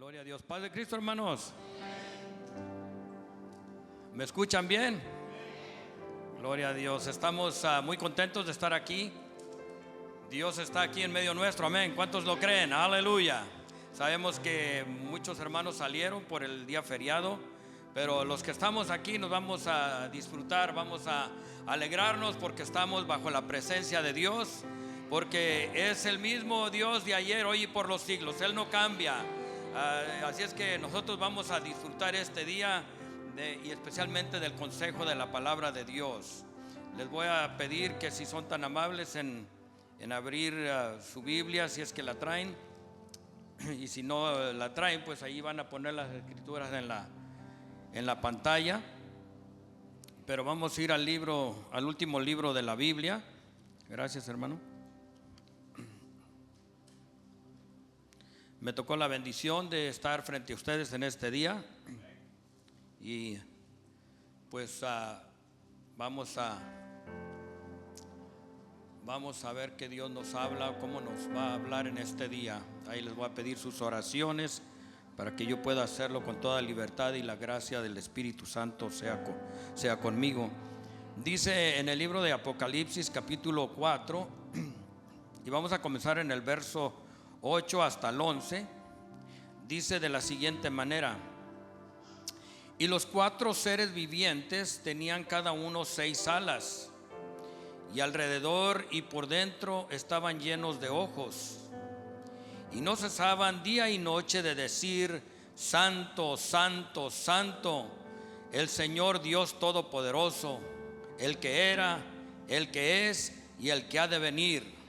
Gloria a Dios. Paz de Cristo, hermanos. ¿Me escuchan bien? Gloria a Dios. Estamos muy contentos de estar aquí. Dios está aquí en medio nuestro. Amén. ¿Cuántos lo creen? Aleluya. Sabemos que muchos hermanos salieron por el día feriado, pero los que estamos aquí nos vamos a disfrutar, vamos a alegrarnos porque estamos bajo la presencia de Dios, porque es el mismo Dios de ayer, hoy y por los siglos. Él no cambia. Así es que nosotros vamos a disfrutar este día y especialmente del consejo de la palabra de Dios. Les voy a pedir que si son tan amables en abrir su Biblia, si es que la traen, y si no la traen, pues ahí van a poner las escrituras en la pantalla. Pero vamos a ir al último libro de la Biblia. Gracias, hermano. Me tocó la bendición de estar frente a ustedes en este día. Y pues vamos a ver qué Dios nos habla, cómo nos va a hablar en este día. Ahí les voy a pedir sus oraciones para que yo pueda hacerlo con toda libertad y la gracia del Espíritu Santo sea conmigo. Dice en el libro de Apocalipsis capítulo 4, y vamos a comenzar en el verso 8 hasta el 11. Dice de la siguiente manera: y los 4 seres vivientes tenían cada uno 6 alas, y alrededor y por dentro estaban llenos de ojos, y no cesaban día y noche de decir: Santo, Santo, Santo, el Señor Dios Todopoderoso, el que era, el que es y el que ha de venir.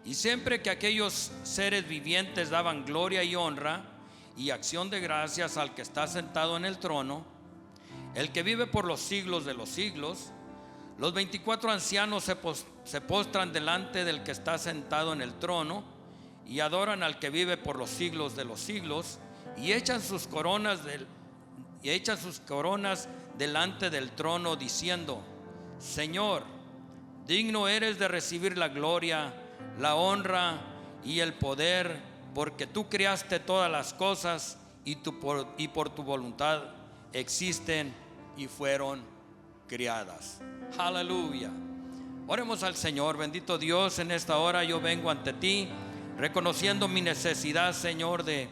Y siempre que aquellos seres vivientes daban gloria y honra y acción de gracias al que está sentado en el trono, el que vive por los siglos de los siglos, los 24 ancianos se postran delante del que está sentado en el trono y adoran al que vive por los siglos de los siglos, y echan sus coronas delante del trono diciendo: Señor, digno eres de recibir la gloria, la honra y el poder, porque tú creaste todas las cosas y por tu voluntad existen y fueron criadas. Aleluya. Oremos al Señor. Bendito Dios, en esta hora yo vengo ante ti reconociendo mi necesidad, Señor, de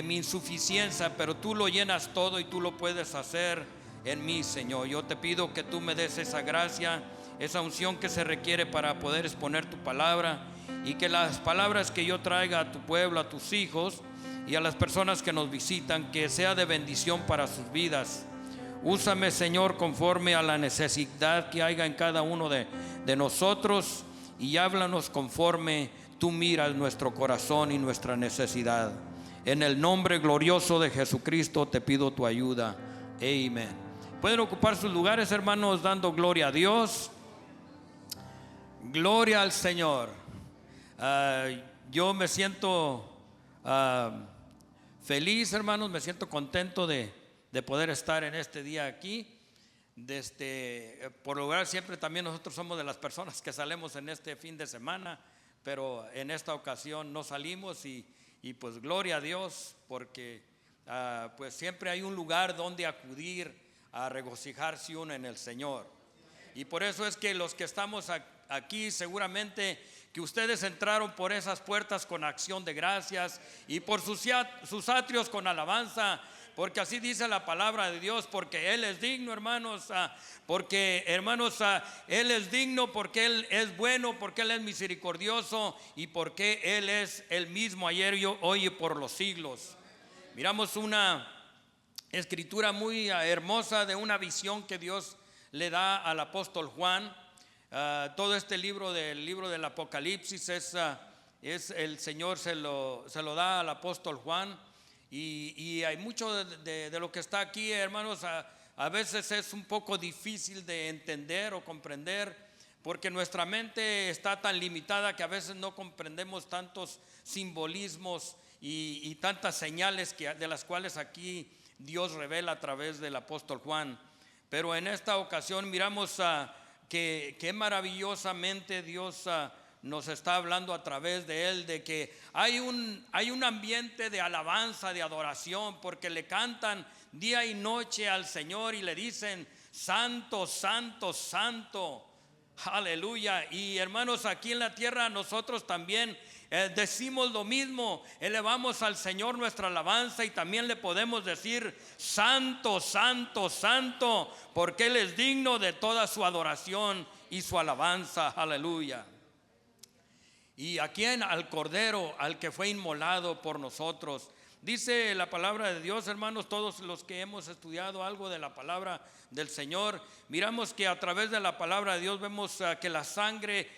mi insuficiencia, pero tú lo llenas todo y tú lo puedes hacer en mí, Señor. Yo te pido que tú me des esa gracia, esa unción que se requiere para poder exponer tu palabra, y que las palabras que yo traiga a tu pueblo, a tus hijos y a las personas que nos visitan, que sea de bendición para sus vidas. Úsame, Señor, conforme a la necesidad que haya en cada uno de nosotros, y háblanos conforme tú miras nuestro corazón y nuestra necesidad. En el nombre glorioso de Jesucristo te pido tu ayuda. Amén. Pueden ocupar sus lugares, hermanos, dando gloria a Dios. Gloria al Señor. Yo me siento feliz, hermanos, me siento contento de poder estar en este día aquí. Por lo general siempre también nosotros somos de las personas que salimos en este fin de semana, pero en esta ocasión no salimos, y pues gloria a Dios, porque pues siempre hay un lugar donde acudir a regocijarse uno en el Señor. Y por eso es que los que estamos aquí, seguramente que ustedes entraron por esas puertas con acción de gracias y por sus atrios con alabanza, porque así dice la palabra de Dios, porque Él es digno, hermanos, Él es digno, porque Él es bueno, porque Él es misericordioso y porque Él es el mismo ayer y hoy y por los siglos. Miramos una escritura muy hermosa de una visión que Dios le da al apóstol Juan. Todo este libro del Apocalipsis es el Señor se lo da al apóstol Juan, y hay mucho de lo que está aquí, hermanos, a veces es un poco difícil de entender o comprender, porque nuestra mente está tan limitada que a veces no comprendemos tantos simbolismos y tantas señales de las cuales aquí Dios revela a través del apóstol Juan. Pero en esta ocasión miramos que maravillosamente Dios nos está hablando a través de él de que hay un ambiente de alabanza, de adoración, porque le cantan día y noche al Señor y le dicen: santo, santo, santo, aleluya. Y hermanos, aquí en la tierra nosotros también decimos lo mismo, elevamos al Señor nuestra alabanza y también le podemos decir: santo, santo, santo, porque Él es digno de toda su adoración y su alabanza, aleluya. Y a quien, al Cordero, al que fue inmolado por nosotros. Dice la palabra de Dios, hermanos, todos los que hemos estudiado algo de la palabra del Señor, miramos que a través de la palabra de Dios vemos que la sangre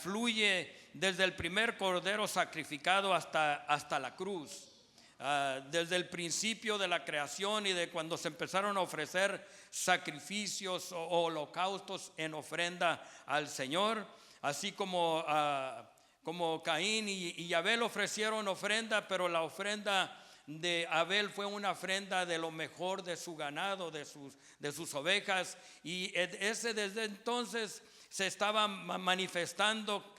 fluye desde el primer cordero sacrificado hasta la cruz. Desde el principio de la creación y de cuando se empezaron a ofrecer sacrificios o holocaustos en ofrenda al Señor, así como Caín y Abel ofrecieron ofrenda, pero la ofrenda de Abel fue una ofrenda de lo mejor de su ganado, de sus ovejas, y desde entonces se estaba manifestando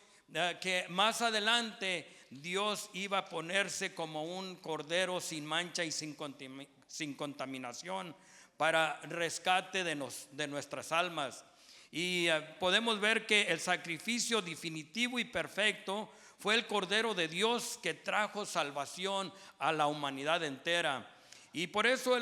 que más adelante Dios iba a ponerse como un cordero sin mancha y sin contaminación para rescate de nuestras almas. Y podemos ver que el sacrificio definitivo y perfecto fue el Cordero de Dios que trajo salvación a la humanidad entera. Y por eso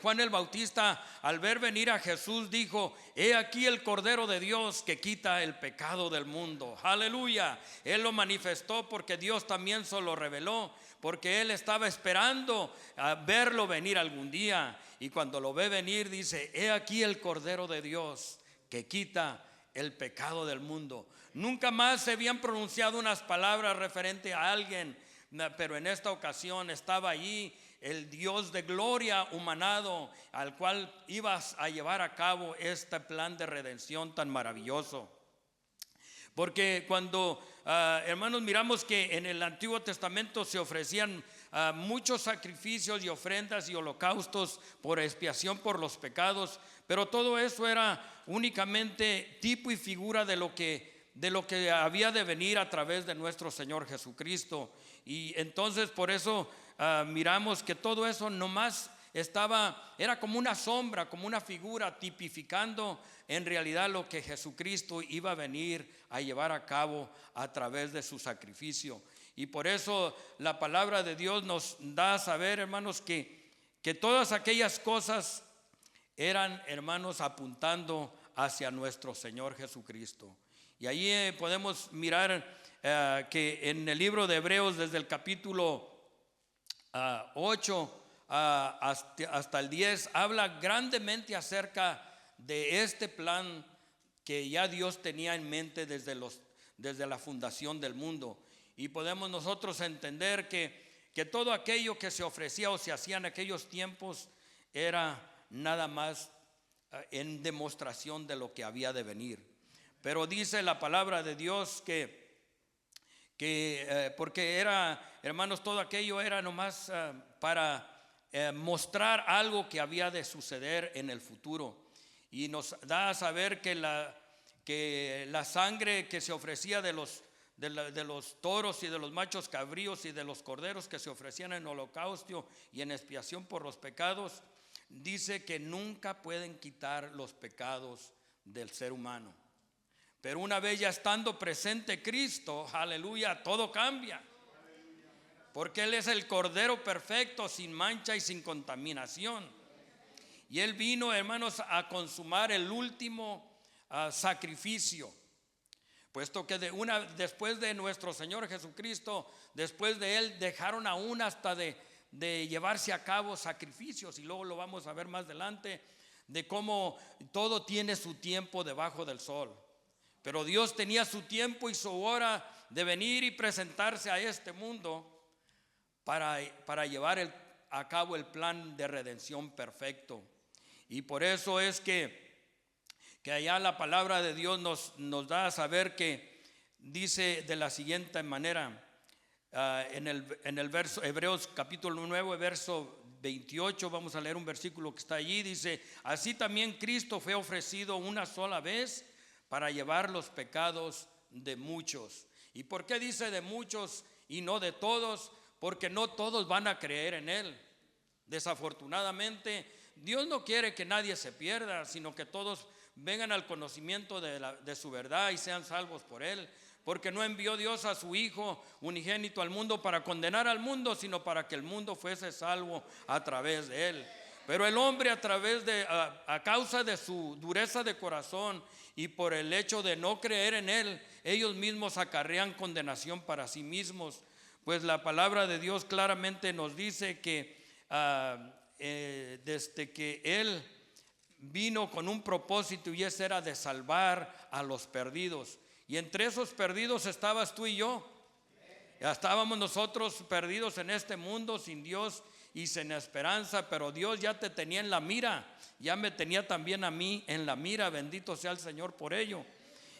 Juan el Bautista, al ver venir a Jesús, dijo: he aquí el Cordero de Dios que quita el pecado del mundo. Aleluya. Él lo manifestó porque Dios también se lo reveló, porque él estaba esperando a verlo venir algún día. Y cuando lo ve venir dice: he aquí el Cordero de Dios que quita el pecado del mundo. Nunca más se habían pronunciado unas palabras referente a alguien, pero en esta ocasión estaba allí el Dios de gloria humanado, al cual ibas a llevar a cabo este plan de redención tan maravilloso. Porque cuando, hermanos, miramos que en el Antiguo Testamento se ofrecían muchos sacrificios y ofrendas y holocaustos por expiación por los pecados, pero todo eso era únicamente tipo y figura de lo que había de venir a través de nuestro Señor Jesucristo. Y entonces por eso miramos que todo eso nomás era como una sombra, como una figura tipificando en realidad lo que Jesucristo iba a venir a llevar a cabo a través de su sacrificio. Y por eso la palabra de Dios nos da a saber, hermanos, que todas aquellas cosas eran, hermanos, apuntando hacia nuestro Señor Jesucristo. Y allí podemos mirar que en el libro de Hebreos, desde el capítulo 8 hasta el 10, habla grandemente acerca de este plan que ya Dios tenía en mente desde la fundación del mundo. Y podemos nosotros entender que todo aquello que se ofrecía o se hacía en aquellos tiempos era nada más en demostración de lo que había de venir. Pero dice la palabra de Dios que porque era, hermanos, todo aquello era nomás para mostrar algo que había de suceder en el futuro. Y nos da a saber que la sangre que se ofrecía de los toros y de los machos cabríos y de los corderos que se ofrecían en holocausto y en expiación por los pecados, dice que nunca pueden quitar los pecados del ser humano. Pero una vez ya estando presente Cristo, aleluya, todo cambia. Porque Él es el Cordero perfecto, sin mancha y sin contaminación. Y Él vino, hermanos, a consumar el último sacrificio. Puesto que después de nuestro Señor Jesucristo, después de Él, dejaron aún hasta de llevarse a cabo sacrificios. Y luego lo vamos a ver más adelante, de cómo todo tiene su tiempo debajo del sol. Pero Dios tenía su tiempo y su hora de venir y presentarse a este mundo para llevar a cabo el plan de redención perfecto. Y por eso es que allá la palabra de Dios nos da a saber que dice de la siguiente manera, en el verso Hebreos capítulo 9, verso 28, vamos a leer un versículo que está allí, dice: así también Cristo fue ofrecido una sola vez para llevar los pecados de muchos. ¿Y por qué dice de muchos y no de todos? Porque no todos van a creer en Él. Desafortunadamente, Dios no quiere que nadie se pierda, sino que todos vengan al conocimiento de su verdad y sean salvos por Él. Porque no envió Dios a su Hijo unigénito al mundo para condenar al mundo, sino para que el mundo fuese salvo a través de Él. Pero el hombre, a causa de su dureza de corazón y por el hecho de no creer en Él, ellos mismos acarrean condenación para sí mismos. Pues la palabra de Dios claramente nos dice que desde que Él vino con un propósito, y ese era de salvar a los perdidos. Y entre esos perdidos estabas tú y yo. Ya estábamos nosotros perdidos en este mundo sin Dios y sin esperanza, pero Dios ya te tenía en la mira, ya me tenía también a mí en la mira. Bendito sea el Señor por ello.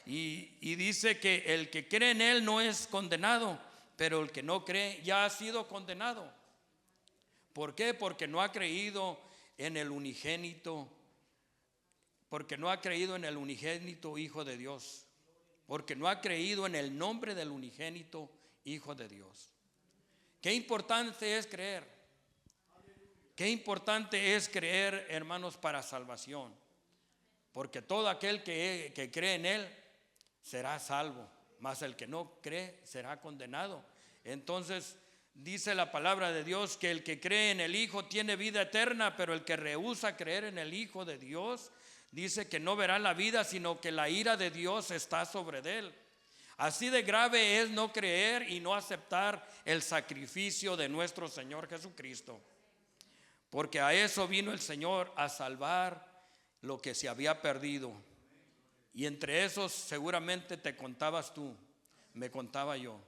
Y dice que el que cree en Él no es condenado, pero el que no cree ya ha sido condenado. ¿Por qué? Porque no ha creído en el unigénito, porque no ha creído en el unigénito Hijo de Dios, porque no ha creído en el nombre del unigénito Hijo de Dios. Qué importante es creer. Qué importante es creer, hermanos, para salvación. Porque todo aquel que cree en Él será salvo, mas el que no cree será condenado. Entonces dice la palabra de Dios que el que cree en el Hijo tiene vida eterna, pero el que rehúsa creer en el Hijo de Dios dice que no verá la vida, sino que la ira de Dios está sobre él. Así de grave es no creer y no aceptar el sacrificio de nuestro Señor Jesucristo. Porque a eso vino el Señor, a salvar lo que se había perdido. Y entre esos seguramente te contabas tú, me contaba yo.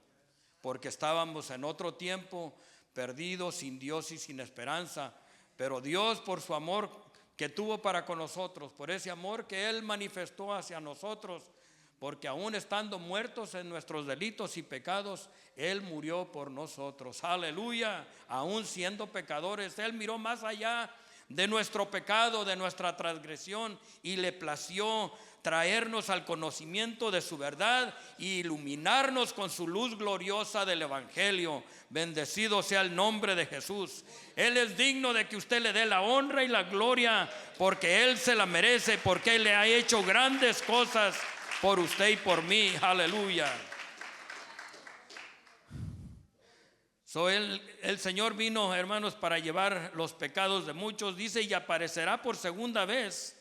Porque estábamos en otro tiempo perdidos, sin Dios y sin esperanza. Pero Dios, por su amor que tuvo para con nosotros, por ese amor que Él manifestó hacia nosotros, porque aún estando muertos en nuestros delitos y pecados, Él murió por nosotros. Aleluya. Aún siendo pecadores, Él miró más allá de nuestro pecado, de nuestra transgresión, y le plació traernos al conocimiento de su verdad y iluminarnos con su luz gloriosa del Evangelio. Bendecido sea el nombre de Jesús. Él es digno de que usted le dé la honra y la gloria, porque Él se la merece, porque Él le ha hecho grandes cosas por usted y por mí. Aleluya. El Señor vino, hermanos, para llevar los pecados de muchos. Dice, y aparecerá por segunda vez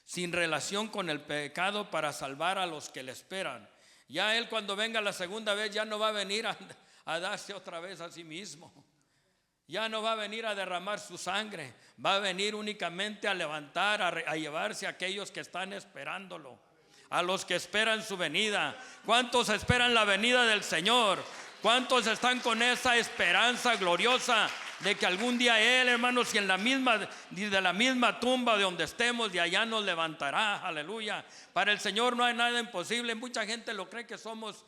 sin relación con el pecado para salvar a los que le esperan. Ya Él, cuando venga la segunda vez, ya no va a venir a darse otra vez a sí mismo. Ya no va a venir a derramar su sangre. Va a venir únicamente a levantar, a llevarse a aquellos que están esperándolo, a los que esperan su venida. ¿Cuántos esperan la venida del Señor? ¿Cuántos están con esa esperanza gloriosa de que algún día Él, hermanos, y de la misma tumba de donde estemos, de allá nos levantará? Aleluya. Para el Señor no hay nada imposible. Mucha gente lo cree que somos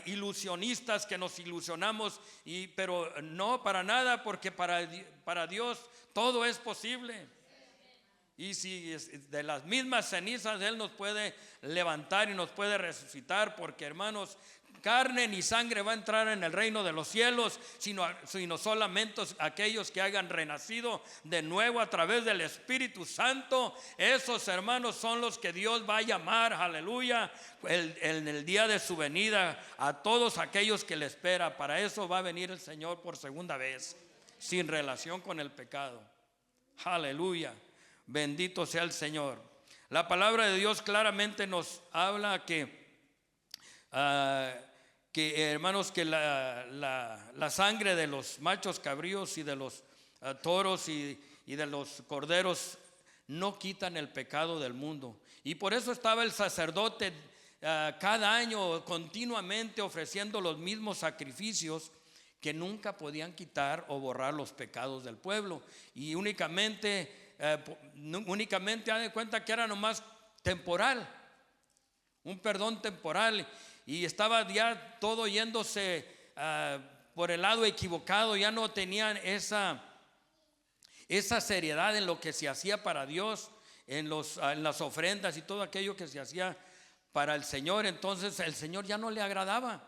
ilusionistas, que nos ilusionamos, pero no, para nada, porque para Dios todo es posible. Y si de las mismas cenizas Él nos puede levantar y nos puede resucitar, porque, hermanos, carne ni sangre va a entrar en el reino de los cielos, sino solamente aquellos que hayan renacido de nuevo a través del Espíritu Santo. Esos, hermanos, son los que Dios va a llamar, aleluya, en el día de su venida, a todos aquellos que le espera. Para eso va a venir el Señor por segunda vez, sin relación con el pecado. Aleluya. Bendito sea el Señor. La palabra de Dios claramente nos habla que hermanos, que la sangre de los machos cabríos y de los toros y de los corderos no quitan el pecado del mundo. Y por eso estaba el sacerdote cada año continuamente ofreciendo los mismos sacrificios que nunca podían quitar o borrar los pecados del pueblo. Y únicamente hagan de cuenta que era nomás temporal, un perdón temporal. Y estaba ya todo yéndose por el lado equivocado. Ya no tenían esa seriedad en lo que se hacía para Dios. en las ofrendas y todo aquello que se hacía para el Señor. Entonces el Señor ya no le agradaba,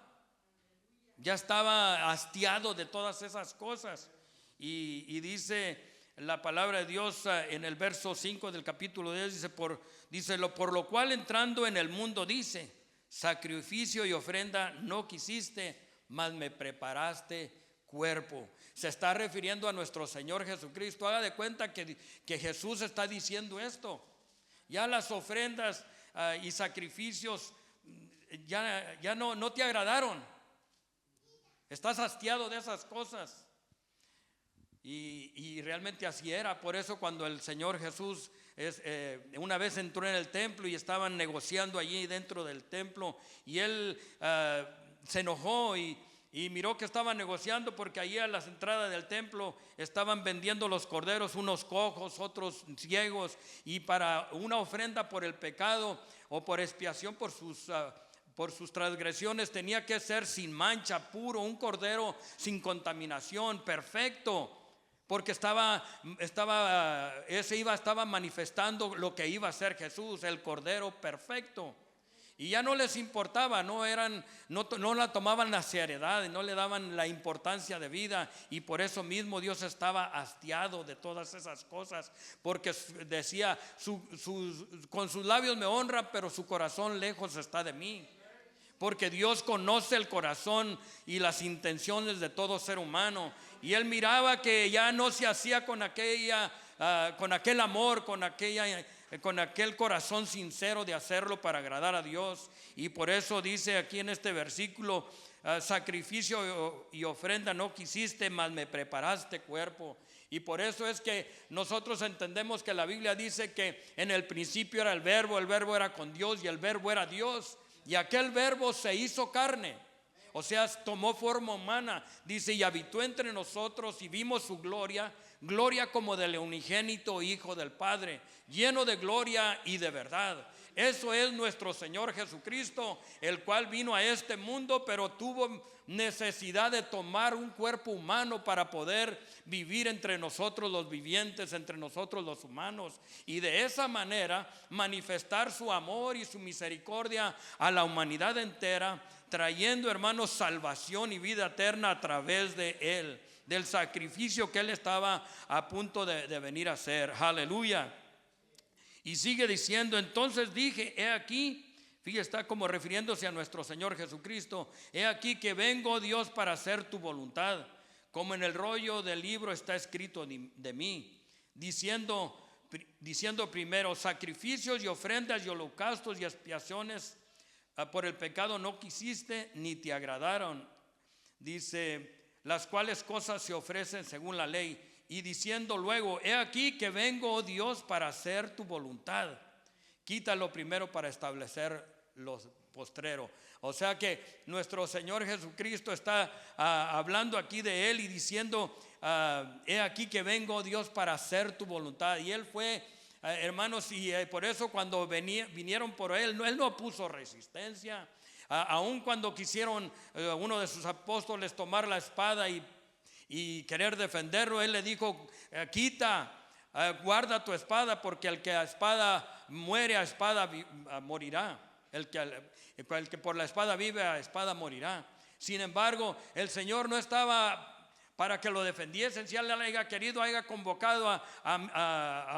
ya estaba hastiado de todas esas cosas. Y dice la palabra de Dios en el verso 5 del capítulo 10, dice por lo cual entrando en el mundo, dice, sacrificio y ofrenda no quisiste, mas me preparaste cuerpo. Se está refiriendo a nuestro Señor Jesucristo. Haga de cuenta que Jesús está diciendo esto. Ya las ofrendas y sacrificios ya no te agradaron. Estás hastiado de esas cosas. Y realmente así era. Por eso cuando el Señor Jesús una vez entró en el templo y estaban negociando allí dentro del templo, y él se enojó y miró que estaban negociando, porque allí a las entradas del templo estaban vendiendo los corderos, unos cojos, otros ciegos, y para una ofrenda por el pecado o por expiación por sus transgresiones tenía que ser sin mancha, puro, un cordero sin contaminación, perfecto. Porque estaba manifestando lo que iba a ser Jesús, el Cordero perfecto. Y ya no les importaba, no la tomaban la seriedad, no le daban la importancia de vida. Y por eso mismo Dios estaba hastiado de todas esas cosas, porque decía, con sus labios me honra, pero su corazón lejos está de mí. Porque Dios conoce el corazón y las intenciones de todo ser humano. Y él miraba que ya no se hacía con aquel amor, con aquel corazón sincero de hacerlo para agradar a Dios. Y por eso dice aquí en este versículo, sacrificio y ofrenda no quisiste, mas me preparaste cuerpo. Y por eso es que nosotros entendemos que la Biblia dice que en el principio era el verbo era con Dios y el verbo era Dios. Y aquel verbo se hizo carne, o sea, tomó forma humana, dice, y habitó entre nosotros y vimos su gloria como del unigénito Hijo del Padre, lleno de gloria y de verdad. Eso es nuestro Señor Jesucristo, el cual vino a este mundo, pero tuvo necesidad de tomar un cuerpo humano para poder vivir entre nosotros los vivientes, entre nosotros los humanos, y de esa manera manifestar su amor y su misericordia a la humanidad entera, trayendo, hermanos, salvación y vida eterna a través de él, del sacrificio que él estaba a punto de venir a hacer. Aleluya. Y sigue diciendo, entonces dije, he aquí, fíjate, está como refiriéndose a nuestro Señor Jesucristo, he aquí que vengo, Dios, para hacer tu voluntad, como en el rollo del libro está escrito de mí, diciendo primero, sacrificios y ofrendas y holocaustos y expiaciones por el pecado no quisiste, ni te agradaron, dice, las cuales cosas se ofrecen según la ley. Y diciendo luego, he aquí que vengo, oh Dios, para hacer tu voluntad. Quítalo primero para establecer los postreros. O sea que nuestro Señor Jesucristo está hablando aquí de él y diciendo, he aquí que vengo, oh Dios, para hacer tu voluntad. Y él fue, hermanos, y por eso cuando vinieron por él no puso resistencia. Aun cuando quisieron uno de sus apóstoles tomar la espada y querer defenderlo, él le dijo, guarda tu espada, porque el que a espada muere, a espada morirá. El que por la espada vive, a espada morirá. Sin embargo, el Señor no estaba para que lo defendiesen. Si él haya querido, haya convocado a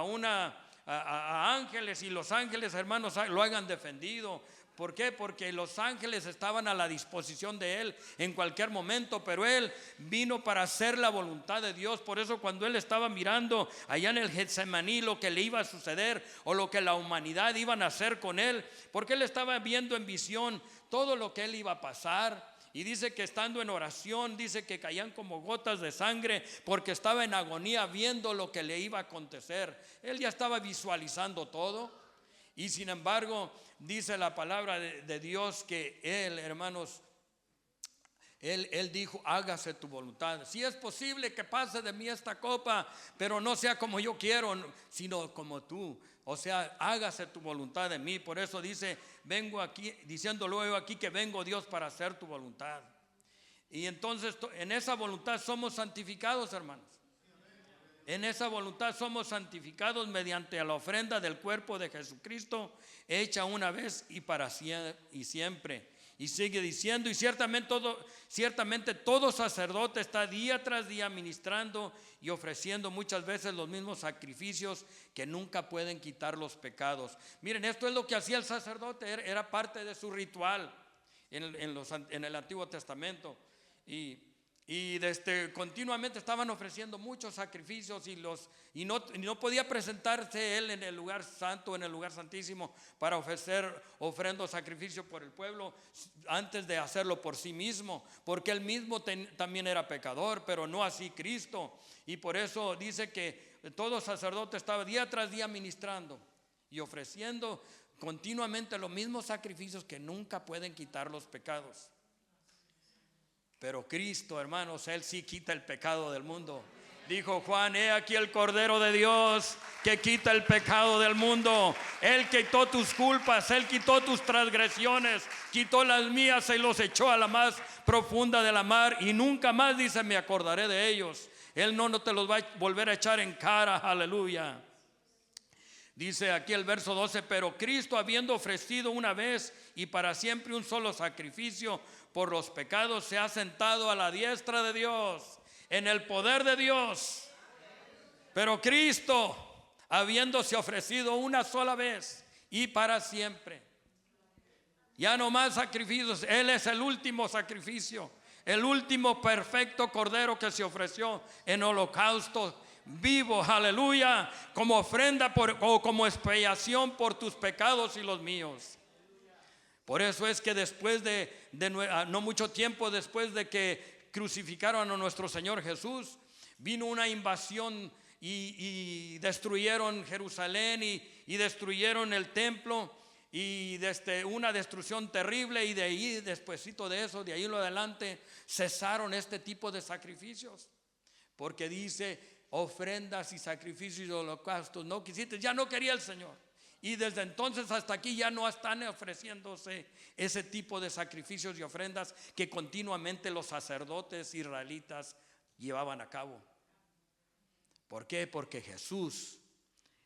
ángeles, y los ángeles, hermanos, lo hayan defendido. ¿Por qué? Porque los ángeles estaban a la disposición de él en cualquier momento, pero él vino para hacer la voluntad de Dios. Por eso cuando él estaba mirando allá en el Getsemaní lo que le iba a suceder o lo que la humanidad iban a hacer con él, porque él estaba viendo en visión todo lo que él iba a pasar. Y dice que estando en oración, dice que caían como gotas de sangre, porque estaba en agonía viendo lo que le iba a acontecer. Él ya estaba visualizando todo. Y sin embargo, dice la palabra de Dios que él, hermanos, él dijo, hágase tu voluntad. Si es posible que pase de mí esta copa, pero no sea como yo quiero, sino como tú. O sea, hágase tu voluntad de mí. Por eso dice, vengo aquí, diciendo luego aquí que vengo, Dios, para hacer tu voluntad. Y entonces en esa voluntad somos santificados, hermanos. En esa voluntad somos santificados mediante la ofrenda del cuerpo de Jesucristo, hecha una vez y para siempre. Y sigue diciendo, y ciertamente todo sacerdote está día tras día ministrando y ofreciendo muchas veces los mismos sacrificios que nunca pueden quitar los pecados. Miren, esto es lo que hacía el sacerdote, era parte de su ritual en el Antiguo Testamento. Y continuamente estaban ofreciendo muchos sacrificios y no podía presentarse él en el lugar santo, en el lugar santísimo, para ofrecer ofrenda o sacrificio por el pueblo antes de hacerlo por sí mismo, porque él mismo también era pecador, pero no así Cristo. Y por eso dice que todo sacerdote estaba día tras día ministrando y ofreciendo continuamente los mismos sacrificios que nunca pueden quitar los pecados. Pero Cristo, hermanos, Él sí quita el pecado del mundo. Dijo Juan, he aquí el Cordero de Dios que quita el pecado del mundo. Él quitó tus culpas, Él quitó tus transgresiones, quitó las mías y los echó a la más profunda de la mar. Y nunca más, dice, me acordaré de ellos. Él no te los va a volver a echar en cara, aleluya. Dice aquí el verso 12, pero Cristo, habiendo ofrecido una vez y para siempre un solo sacrificio por los pecados, se ha sentado a la diestra de Dios, en el poder de Dios. Pero Cristo, habiéndose ofrecido una sola vez y para siempre, ya no más sacrificios, Él es el último sacrificio, el último perfecto cordero que se ofreció en holocausto vivo, aleluya, como ofrenda o como expiación por tus pecados y los míos. Por eso es que después no mucho tiempo después de que crucificaron a nuestro Señor Jesús, vino una invasión y destruyeron Jerusalén y destruyeron el templo, y una destrucción terrible. Y de ahí, despuesito de eso, de ahí en lo adelante, cesaron este tipo de sacrificios, porque dice ofrendas y sacrificios y holocaustos no quisiste, ya no quería el Señor. Y desde entonces hasta aquí ya no están ofreciéndose ese tipo de sacrificios y ofrendas que continuamente los sacerdotes israelitas llevaban a cabo. ¿Por qué? Porque Jesús,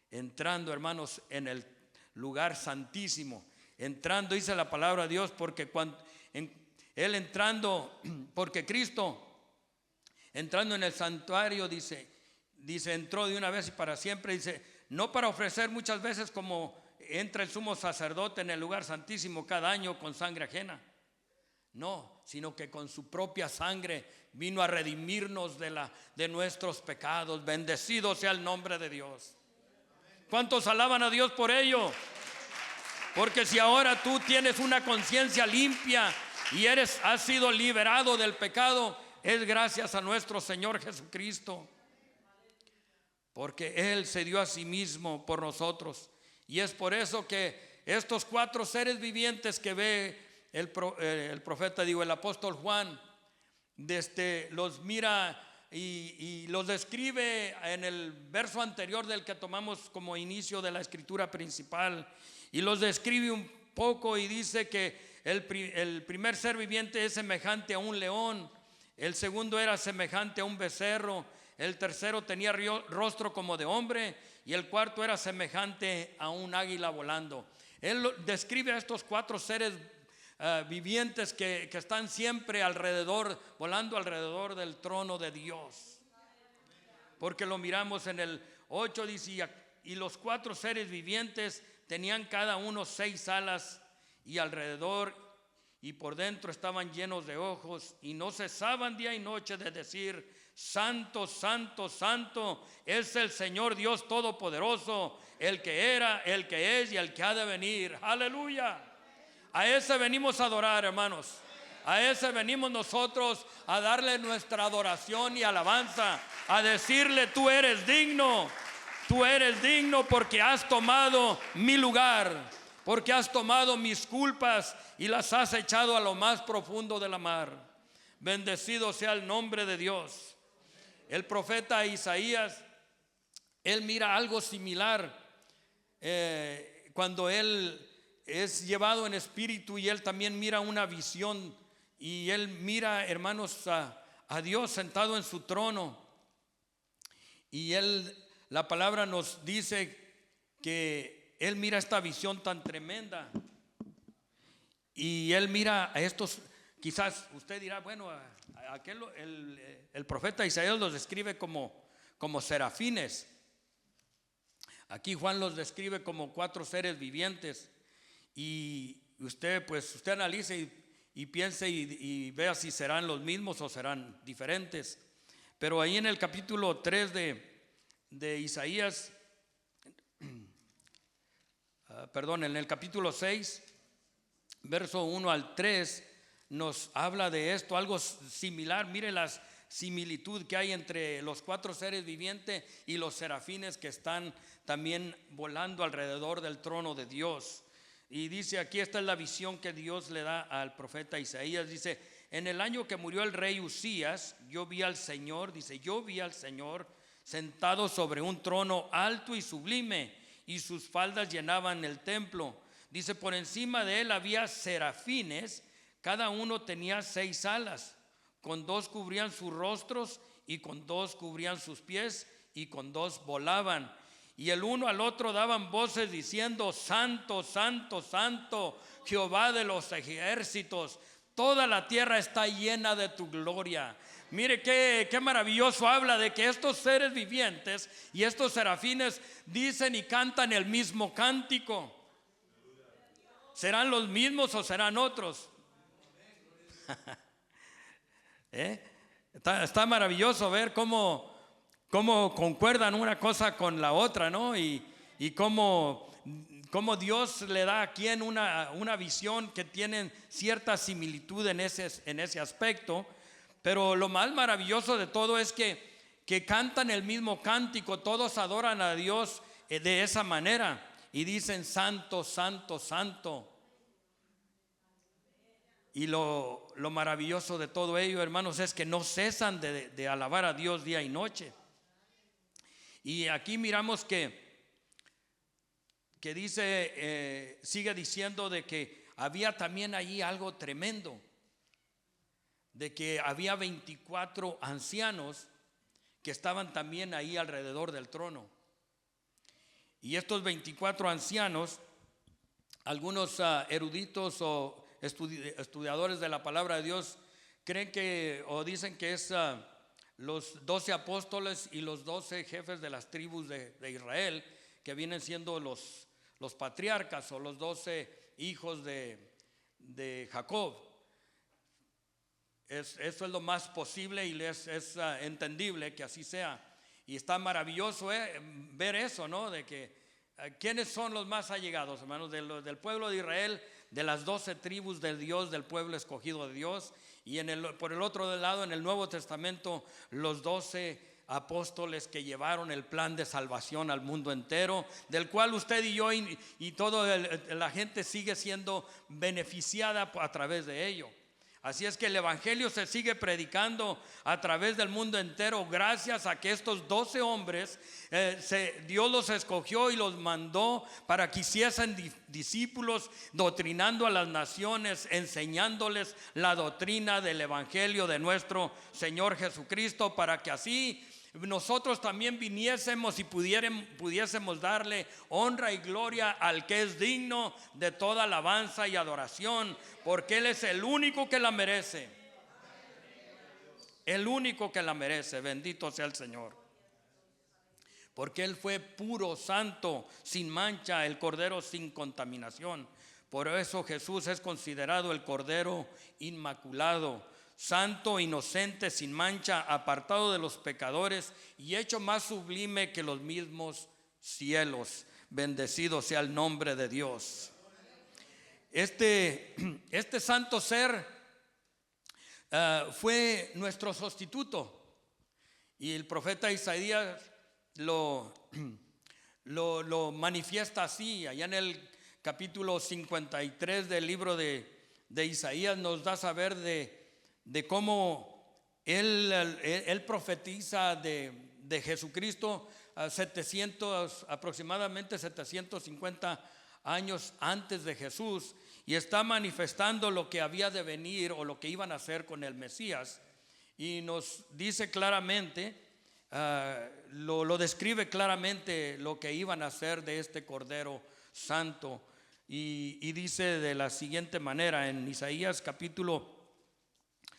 entrando, hermanos, en el lugar santísimo, entrando, dice la palabra de Dios, porque Él entrando, porque Cristo entrando en el santuario, dice, entró de una vez y para siempre, dice, no para ofrecer muchas veces como entra el sumo sacerdote en el lugar santísimo cada año con sangre ajena. No, sino que con su propia sangre vino a redimirnos de nuestros pecados. Bendecido sea el nombre de Dios. ¿Cuántos alaban a Dios por ello? Porque si ahora tú tienes una conciencia limpia y has sido liberado del pecado, es gracias a nuestro Señor Jesucristo, porque Él se dio a sí mismo por nosotros. Y es por eso que estos 4 seres vivientes que ve el profeta, el apóstol Juan, los mira y los describe en el verso anterior del que tomamos como inicio de la escritura principal, y los describe un poco y dice que el primer ser viviente es semejante a un león, el segundo era semejante a un becerro, el tercero tenía rostro como de hombre y el cuarto era semejante a un águila volando. Él describe a estos 4 seres vivientes que están siempre volando alrededor del trono de Dios. Porque lo miramos en el 8, dice, y los 4 seres vivientes tenían cada uno 6 alas y alrededor y por dentro estaban llenos de ojos y no cesaban día y noche de decir: Santo, santo, santo es el Señor Dios Todopoderoso, el que era, el que es y el que ha de venir. Aleluya. A ese venimos a adorar, hermanos. A ese venimos nosotros a darle nuestra adoración y alabanza, a decirle: tú eres digno porque has tomado mi lugar, porque has tomado mis culpas y las has echado a lo más profundo de la mar. Bendecido sea el nombre de Dios. El profeta Isaías, él mira algo similar cuando él es llevado en espíritu, y él también mira una visión, y él mira, hermanos, a Dios sentado en su trono, Y la palabra nos dice que él mira esta visión tan tremenda. Y él mira a estos, quizás usted dirá, bueno, el profeta Isaías los describe como serafines. Aquí Juan los describe como 4 seres vivientes. Y usted analice y piense y vea si serán los mismos o serán diferentes. Pero ahí en el capítulo 3 de Isaías, en el capítulo 6, verso 1 al 3, nos habla de esto, algo similar. Mire la similitud que hay entre los 4 seres vivientes y los serafines que están también volando alrededor del trono de Dios. Y dice aquí, esta es la visión que Dios le da al profeta Isaías. Dice: en el año que murió el rey Usías, yo vi al Señor sentado sobre un trono alto y sublime, y sus faldas llenaban el templo. Dice: por encima de él había serafines, cada uno tenía 6 alas, con 2 cubrían sus rostros, y con 2 cubrían sus pies, y con 2 volaban. Y el uno al otro daban voces diciendo: Santo, Santo, Santo, Jehová de los ejércitos, toda la tierra está llena de tu gloria. Mire qué maravilloso. Habla de que estos seres vivientes y estos serafines dicen y cantan el mismo cántico. ¿Serán los mismos o serán otros? Está maravilloso ver cómo concuerdan una cosa con la otra, ¿no? Y cómo Dios le da a quien una visión que tienen cierta similitud en ese aspecto. Pero lo más maravilloso de todo es que cantan el mismo cántico, todos adoran a Dios de esa manera y dicen: Santo, Santo, Santo. Y lo maravilloso de todo ello, hermanos, es que no cesan de alabar a Dios día y noche. Y aquí miramos que dice, sigue diciendo de que había también allí algo tremendo, de que había 24 ancianos que estaban también ahí alrededor del trono. Y estos 24 ancianos, algunos eruditos o estudiadores de la palabra de Dios creen que, o dicen que es los 12 apóstoles y los 12 jefes de las tribus de Israel, que vienen siendo los patriarcas o los 12 hijos de Jacob. Eso es lo más posible y es entendible que así sea. Y está maravilloso ver eso, ¿no? De que ¿quiénes son los más allegados, hermanos? Del pueblo de Israel, de las 12 tribus del Dios, del pueblo escogido de Dios. Y por el otro lado, en el Nuevo Testamento, los 12 apóstoles que llevaron el plan de salvación al mundo entero, del cual usted y yo y toda la gente sigue siendo beneficiada a través de ello. Así es que el evangelio se sigue predicando a través del mundo entero, gracias a que estos 12 hombres Dios los escogió y los mandó para que hiciesen discípulos, doctrinando a las naciones, enseñándoles la doctrina del evangelio de nuestro Señor Jesucristo, para que así nosotros también viniésemos y pudiésemos darle honra y gloria al que es digno de toda alabanza y adoración, porque Él es el único que la merece. El único que la merece. Bendito sea el Señor. Porque Él fue puro, santo, sin mancha, el Cordero sin contaminación. Por eso Jesús es considerado el Cordero inmaculado, santo, inocente, sin mancha, apartado de los pecadores y hecho más sublime que los mismos cielos. Bendecido sea el nombre de Dios. Este santo ser fue nuestro sustituto, y el profeta Isaías lo manifiesta así. Allá en el capítulo 53 del libro de Isaías nos da a saber de cómo él profetiza de Jesucristo aproximadamente 750 años antes de Jesús, y está manifestando lo que había de venir o lo que iban a hacer con el Mesías. Y nos dice claramente lo describe claramente lo que iban a hacer de este Cordero Santo. Y dice de la siguiente manera en Isaías capítulo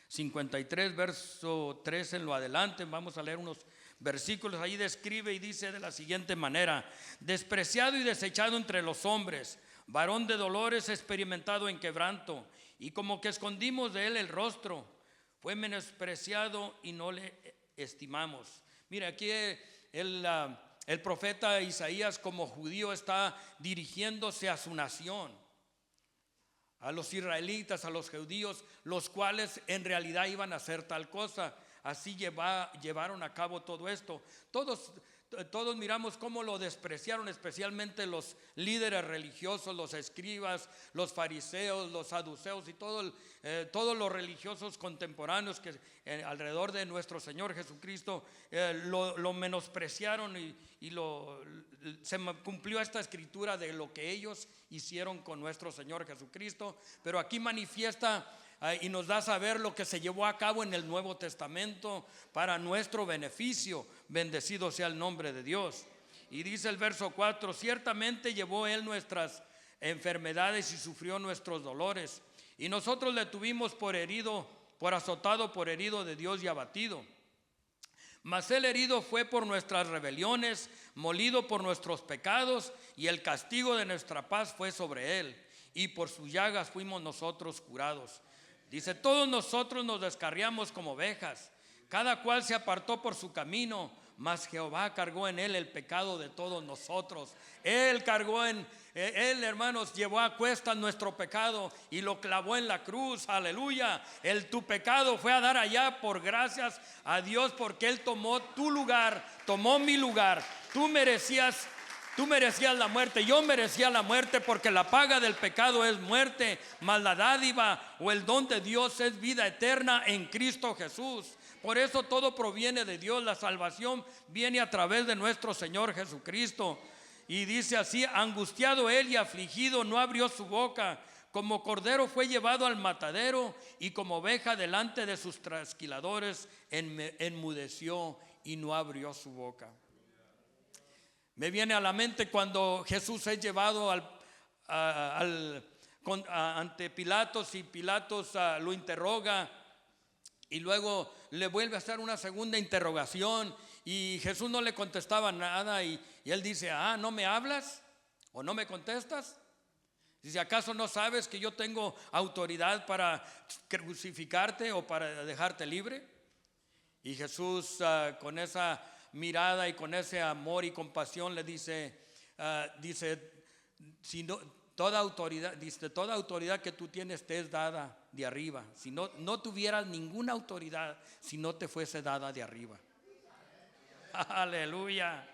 53, verso 3 en lo adelante. Vamos a leer unos versículos. Ahí describe y dice de la siguiente manera: despreciado y desechado entre los hombres, varón de dolores, experimentado en quebranto, y como que escondimos de él el rostro, fue menospreciado y no le estimamos. Mira, aquí el profeta Isaías, como judío, está dirigiéndose a su nación, a los israelitas, a los judíos, los cuales en realidad iban a hacer tal cosa. Así llevaron a cabo todo esto. Todos miramos cómo lo despreciaron, especialmente los líderes religiosos, los escribas, los fariseos, los saduceos y todos los religiosos contemporáneos que alrededor de nuestro Señor Jesucristo lo menospreciaron y se cumplió esta escritura de lo que ellos hicieron con nuestro Señor Jesucristo. Pero aquí manifiesta y nos da a saber lo que se llevó a cabo en el Nuevo Testamento para nuestro beneficio. Bendecido sea el nombre de Dios. Y dice el verso 4: ciertamente llevó él nuestras enfermedades y sufrió nuestros dolores, y nosotros le tuvimos por herido, por azotado, por herido de Dios y abatido. Mas él herido fue por nuestras rebeliones, molido por nuestros pecados, y el castigo de nuestra paz fue sobre él, y por sus llagas fuimos nosotros curados. Dice: todos nosotros nos descarriamos como ovejas, cada cual se apartó por su camino, mas Jehová cargó en él el pecado de todos nosotros. Él cargó él, hermanos, llevó a cuestas nuestro pecado y lo clavó en la cruz. Aleluya. Tu pecado fue a dar allá, por gracias a Dios, porque él tomó tu lugar, tomó mi lugar. Tú merecías la muerte, yo merecía la muerte, porque la paga del pecado es muerte, mas la dádiva o el don de Dios es vida eterna en Cristo Jesús. Por eso todo proviene de Dios. La salvación viene a través de nuestro Señor Jesucristo. Y dice así: angustiado él y afligido, no abrió su boca. Como cordero fue llevado al matadero, y como oveja delante de sus trasquiladores enmudeció y no abrió su boca. Me viene a la mente cuando Jesús es llevado ante Pilatos, y Pilatos lo interroga, y luego le vuelve a hacer una segunda interrogación, y Jesús no le contestaba nada, y él dice: ¿no me hablas o no me contestas? Dice: ¿acaso no sabes que yo tengo autoridad para crucificarte o para dejarte libre? Y Jesús con esa mirada y con ese amor y compasión le dice, si no, toda autoridad que tú tienes te es dada de arriba. Si no tuvieras ninguna autoridad si no te fuese dada de arriba. Aleluya.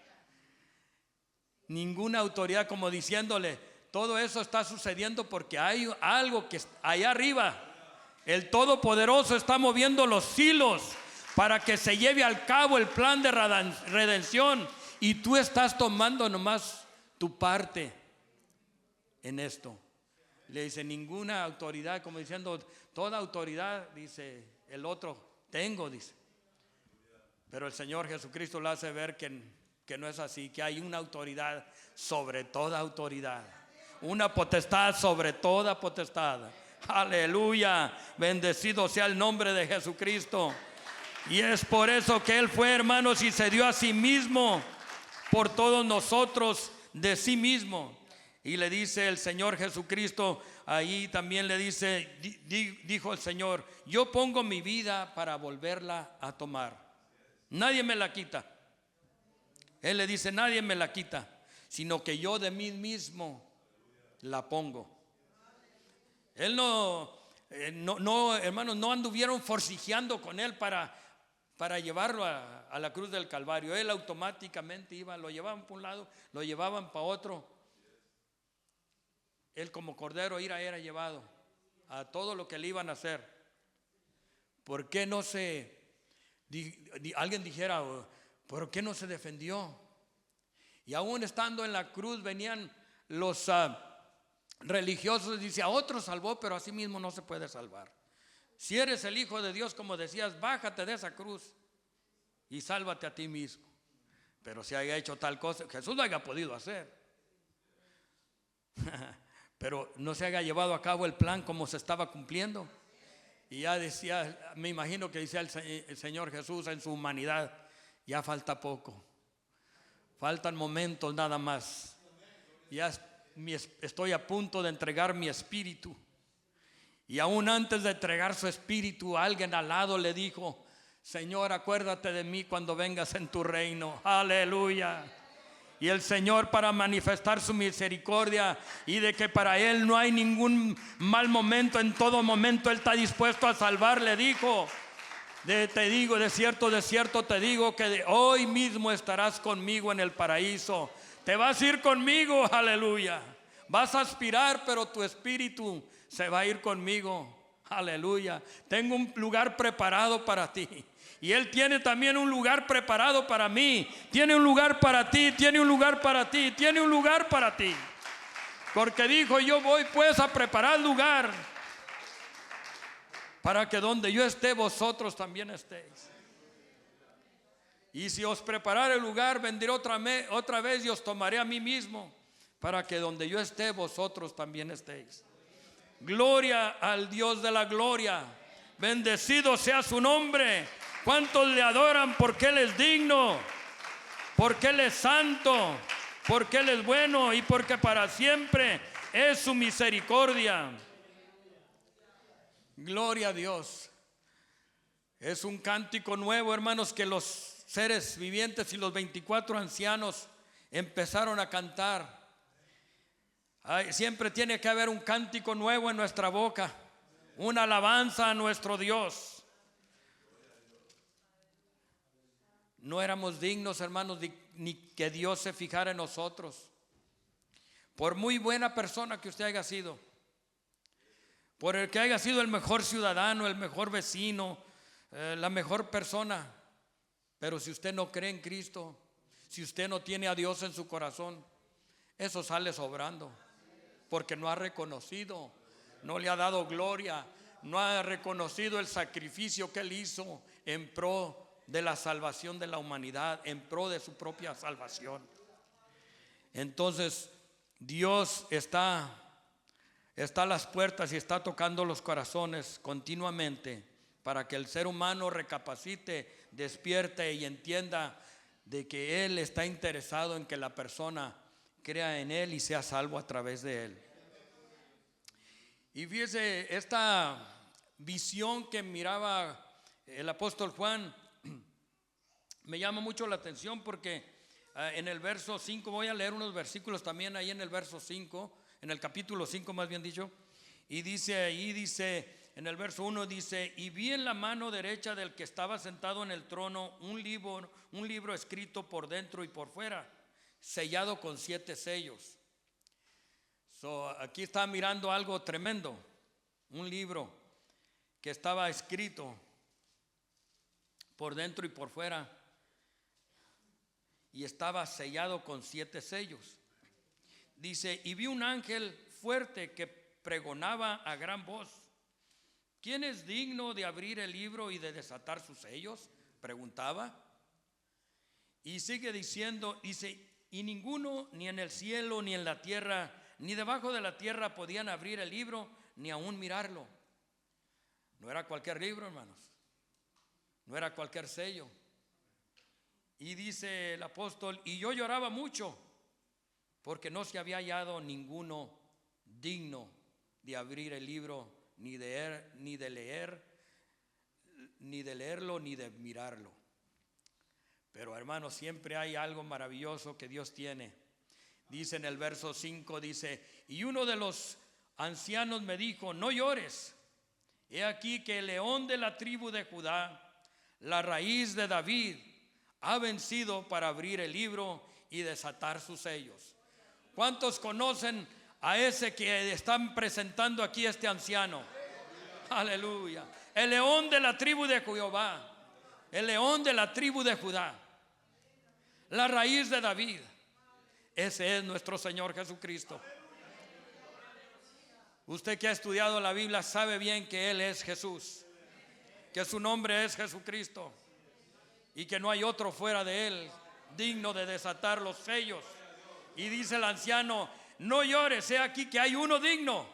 Ninguna autoridad, como diciéndole: todo eso está sucediendo porque hay algo que allá arriba, el Todopoderoso está moviendo los hilos para que se lleve al cabo el plan de redención, y tú estás tomando nomás tu parte en esto. Le dice: ninguna autoridad, como diciendo, toda autoridad, dice el otro, tengo, dice. Pero el Señor Jesucristo le hace ver que no es así, que hay una autoridad sobre toda autoridad, una potestad sobre toda potestad. Aleluya, bendecido sea el nombre de Jesucristo. Y es por eso que Él fue, hermanos, y se dio a sí mismo por todos nosotros, de sí mismo. Y le dice el Señor Jesucristo, ahí también le dice, dijo el Señor: yo pongo mi vida para volverla a tomar. Nadie me la quita. Él le dice: nadie me la quita, sino que yo de mí mismo la pongo. Él no, hermanos, no anduvieron forcejeando con Él para llevarlo a la cruz del Calvario. Él automáticamente iba, lo llevaban para un lado, lo llevaban para otro. Él como cordero era llevado a todo lo que le iban a hacer. ¿Por qué no alguien dijera, ¿por qué no se defendió? Y aún estando en la cruz venían los religiosos, dice: a otro salvó, pero a sí mismo no se puede salvar. Si eres el Hijo de Dios, como decías, bájate de esa cruz. y sálvate a ti mismo. Pero si haya hecho tal cosa, Jesús lo haya podido hacer, pero no se haya llevado a cabo el plan como se estaba cumpliendo. Y ya decía, me imagino que decía el Señor Jesús en su humanidad: ya falta poco, faltan momentos nada más, ya estoy a punto de entregar mi espíritu. Y aún antes de entregar su espíritu, alguien al lado le dijo: Señor, acuérdate de mí cuando vengas en tu reino. Aleluya. Y el Señor, para manifestar su misericordia y de que para Él no hay ningún mal momento, en todo momento Él está dispuesto a salvar, le dijo: te digo, de cierto te digo que hoy mismo estarás conmigo en el paraíso. Te vas a ir conmigo, aleluya. Vas a aspirar, pero tu espíritu se va a ir conmigo, aleluya. Tengo un lugar preparado para ti. Y Él tiene también un lugar preparado para mí. Tiene un lugar para ti, tiene un lugar para ti, tiene un lugar para ti. Porque dijo: yo voy pues a preparar lugar para que donde yo esté, vosotros también estéis. Y si os preparare el lugar, vendré otra vez y os tomaré a mí mismo, para que donde yo esté, vosotros también estéis. Gloria al Dios de la gloria. Bendecido sea su nombre. ¿Cuántos le adoran? Porque Él es digno, porque Él es santo, porque Él es bueno y porque para siempre es su misericordia. Gloria a Dios. Es un cántico nuevo, hermanos, que los seres vivientes y los 24 ancianos empezaron a cantar. Siempre tiene que haber un cántico nuevo en nuestra boca, una alabanza a nuestro Dios. No éramos dignos, hermanos, ni que Dios se fijara en nosotros. Por muy buena persona que usted haya sido, por el que haya sido el mejor ciudadano, el mejor vecino, la mejor persona, pero si usted no cree en Cristo, si usted no tiene a Dios en su corazón, eso sale sobrando, porque no ha reconocido, no le ha dado gloria, no ha reconocido el sacrificio que Él hizo en pro de la salvación de la humanidad, en pro de su propia salvación. Entonces Dios está a las puertas y está tocando los corazones continuamente, para que el ser humano recapacite, despierte y entienda de que Él está interesado en que la persona crea en Él y sea salvo a través de Él. Y fíjese, esta visión que miraba el apóstol Juan me llama mucho la atención, porque en el verso 5, voy a leer unos versículos también ahí en el verso 5, en el capítulo 5 más bien dicho, y dice en el verso 1, dice: y vi en la mano derecha del que estaba sentado en el trono un libro escrito por dentro y por fuera, sellado con 7 sellos. Aquí está mirando algo tremendo, un libro que estaba escrito por dentro y por fuera, y estaba sellado con 7 sellos. Dice: y vi un ángel fuerte que pregonaba a gran voz: ¿quién es digno de abrir el libro y de desatar sus sellos? Preguntaba. Y sigue diciendo, dice: y ninguno, ni en el cielo, ni en la tierra, ni debajo de la tierra, podían abrir el libro, ni aún mirarlo. No era cualquier libro, hermanos, no era cualquier sello. Y dice el apóstol: y yo lloraba mucho, porque no se había hallado ninguno digno de abrir el libro, ni de leerlo, ni de mirarlo. Pero, hermanos, siempre hay algo maravilloso que Dios tiene. Dice en el verso 5, dice: y uno de los ancianos me dijo: no llores, he aquí que el león de la tribu de Judá, la raíz de David, ha vencido para abrir el libro y desatar sus sellos. ¿Cuántos conocen a ese que están presentando aquí, este anciano? Aleluya. El león de la tribu de Jehová, el león de la tribu de Judá, la raíz de David. Ese es nuestro Señor Jesucristo. Usted que ha estudiado la Biblia sabe bien que Él es Jesús, que su nombre es Jesucristo. y que no hay otro fuera de Él digno de desatar los sellos. Y dice el anciano: no llores, he aquí que hay uno digno,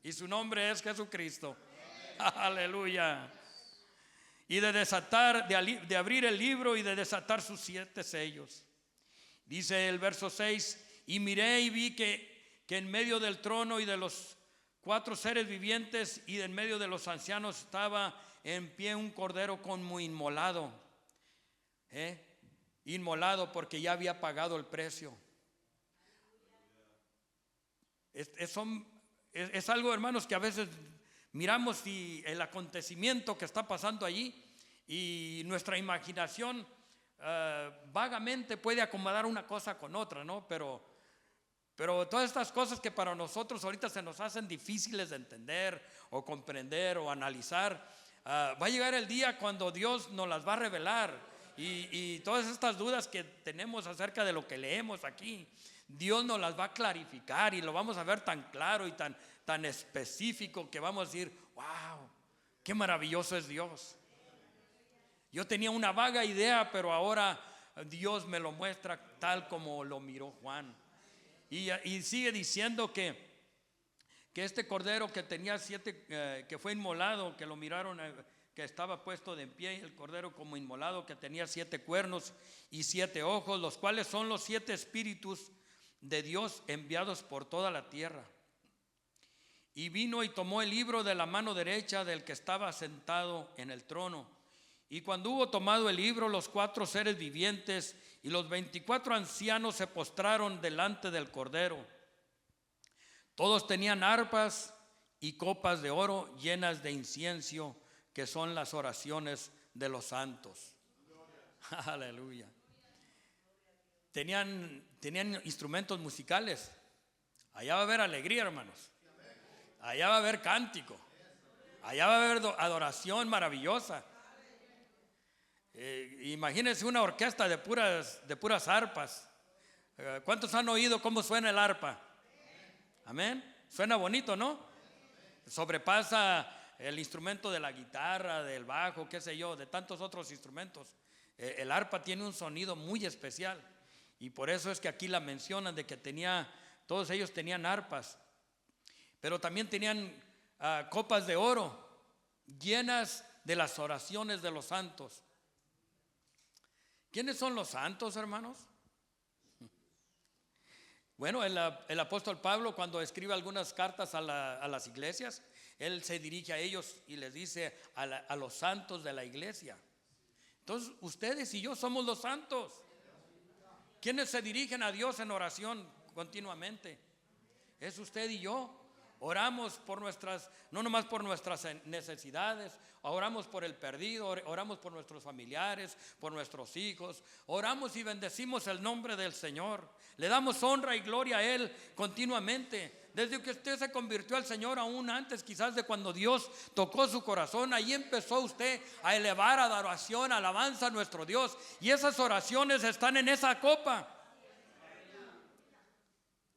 y su nombre es Jesucristo. Aleluya. Y de desatar, de abrir el libro y de desatar sus 7 sellos. Dice el verso 6: y miré y vi que en medio del trono y de los 4 seres vivientes y en medio de los ancianos estaba en pie un cordero como inmolado. Inmolado porque ya había pagado el precio. Es algo, hermanos, que a veces miramos el acontecimiento que está pasando allí y nuestra imaginación vagamente puede acomodar una cosa con otra, ¿no? Pero todas estas cosas que para nosotros ahorita se nos hacen difíciles de entender o comprender o analizar, va a llegar el día cuando Dios nos las va a revelar. Y todas estas dudas que tenemos acerca de lo que leemos aquí, Dios nos las va a clarificar y lo vamos a ver tan claro y tan específico que vamos a decir: wow, qué maravilloso es Dios. Yo tenía una vaga idea, pero ahora Dios me lo muestra tal como lo miró Juan. Y sigue diciendo que este cordero que tenía 7, que fue inmolado, que lo miraron, que estaba puesto de pie, el cordero como inmolado, que tenía 7 cuernos y 7 ojos, los cuales son los 7 espíritus de Dios enviados por toda la tierra. Y vino y tomó el libro de la mano derecha del que estaba sentado en el trono. Y cuando hubo tomado el libro, los 4 seres vivientes y los 24 ancianos se postraron delante del cordero. Todos tenían arpas y copas de oro llenas de incienso, que son las oraciones de los santos. Aleluya. Tenían instrumentos musicales. Allá va a haber alegría, hermanos. Allá va a haber cántico. Allá va a haber adoración maravillosa. Imagínense una orquesta de puras arpas. ¿Cuántos han oído cómo suena el arpa? Amén. Suena bonito, ¿no? Sobrepasa el instrumento de la guitarra, del bajo, qué sé yo, de tantos otros instrumentos. El arpa tiene un sonido muy especial. Y por eso es que aquí la mencionan de que todos ellos tenían arpas. Pero también tenían copas de oro llenas de las oraciones de los santos. ¿Quiénes son los santos, hermanos? Bueno, el apóstol Pablo, cuando escribe algunas cartas a las iglesias, él se dirige a ellos y les dice a los santos de la iglesia. Entonces, ustedes y yo somos los santos. ¿Quiénes se dirigen a Dios en oración continuamente? Es usted y yo. Oramos no nomás por nuestras necesidades, oramos por el perdido, oramos por nuestros familiares, por nuestros hijos, oramos y bendecimos el nombre del Señor. Le damos honra y gloria a Él continuamente. Desde que usted se convirtió al Señor, aún antes quizás de cuando Dios tocó su corazón, ahí empezó usted a elevar adoración, alabanza a nuestro Dios. Y esas oraciones están en esa copa.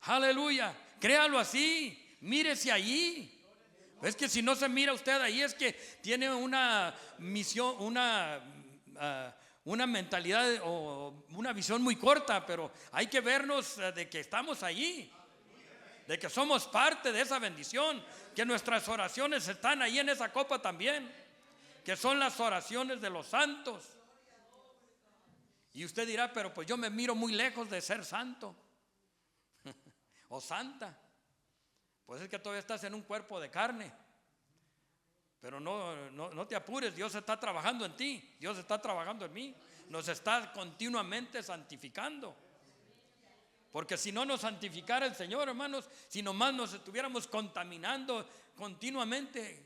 Aleluya, créalo así. Mírese allí. Es que si no se mira usted ahí, es que tiene una misión, una mentalidad o una visión muy corta. Pero hay que vernos de que estamos allí, de que somos parte de esa bendición, que nuestras oraciones están ahí en esa copa también, que son las oraciones de los santos. Y usted dirá: pero pues yo me miro muy lejos de ser santo o santa. Pues es que todavía estás en un cuerpo de carne. Pero no te apures, Dios está trabajando en ti, Dios está trabajando en mí, nos está continuamente santificando. Porque si no nos santificara el Señor, hermanos, si nomás nos estuviéramos contaminando continuamente,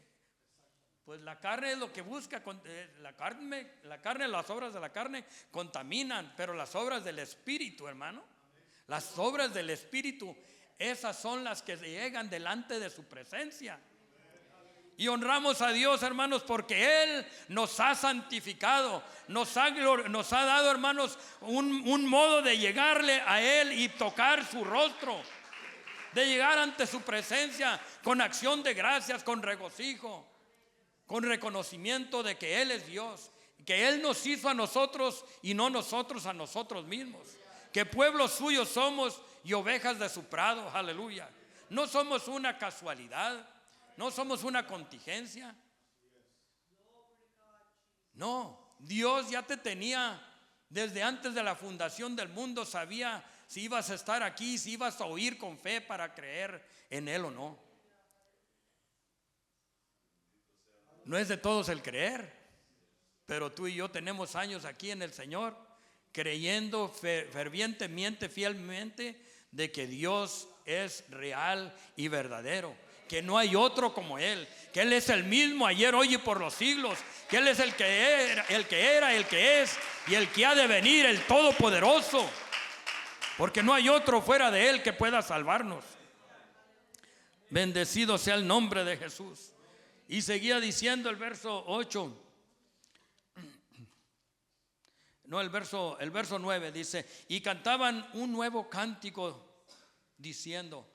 pues la carne es lo que busca. La carne, las obras de la carne contaminan, pero las obras del Espíritu, hermano, las obras del Espíritu, esas son las que llegan delante de su presencia. Y honramos a Dios, hermanos, porque Él nos ha santificado, nos ha dado, hermanos, un modo de llegarle a Él y tocar su rostro, de llegar ante su presencia con acción de gracias, con regocijo, con reconocimiento de que Él es Dios que Él nos hizo a nosotros y no nosotros a nosotros mismos, que pueblo suyo somos y ovejas de su prado. Aleluya. No somos una casualidad, no somos una contingencia. No, Dios ya te tenía desde antes de la fundación del mundo. Sabía si ibas a estar aquí, si ibas a oír con fe para creer en Él o no. No es de todos el creer, pero tú y yo tenemos años aquí en el Señor, creyendo fervientemente, fielmente, de que Dios es real y verdadero, que no hay otro como Él, que Él es el mismo ayer, hoy y por los siglos, que Él es el que era, el que es y el que ha de venir, el Todopoderoso, porque no hay otro fuera de Él que pueda salvarnos. Bendecido sea el nombre de Jesús. Y seguía diciendo el verso 8. No, el verso 9 dice: y cantaban un nuevo cántico diciendo.